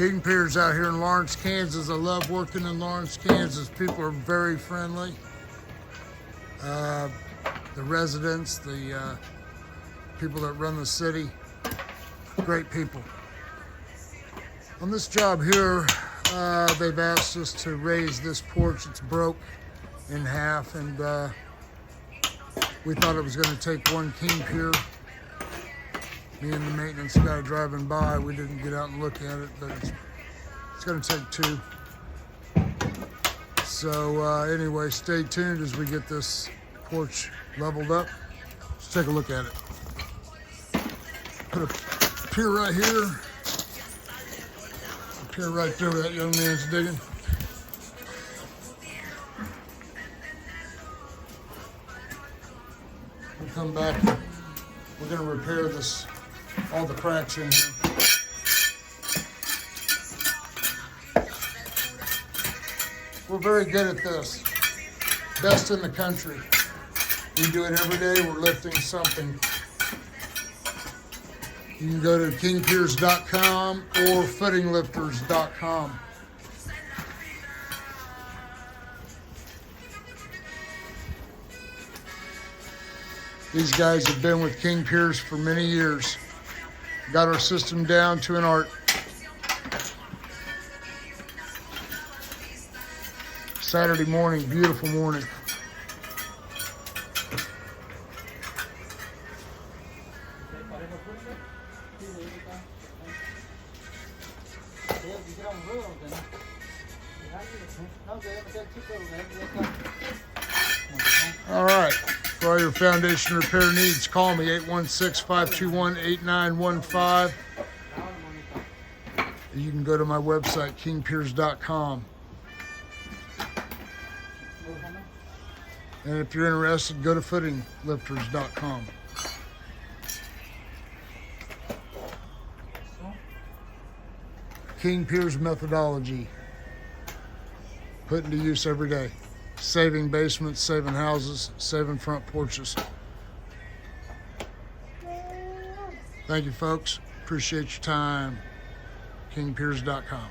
King Piers out here in Lawrence, Kansas. I love working in Lawrence, Kansas. People are very friendly. The residents, the people that run the city, great people. On this job here, they've asked us to raise this porch. It's broke in half, and we thought it was going to take one King Pier. Me and the maintenance guy driving by, we didn't get out and look at it, but it's going to take two. So anyway, stay tuned as we get this porch leveled up. Let's take a look at it. Put a pier right here. A pier right there where that young man's digging. We'll come back. We're going to repair this, all the cracks in here. We're very good at this. Best in the country. We do it every day. We're lifting something. You can go to kingpiers.com or footinglifters.com. These guys have been with King Piers for many years. Got our system down to an art. Saturday morning, beautiful morning. All right. For all your foundation repair needs, call me 816-521-8915. You can go to my website, kingpiers.com. And if you're interested, go to footinglifters.com. King Piers methodology. Put into use every day. Saving basements, saving houses, saving front porches. Thank you, folks. Appreciate your time. kingpiers.com.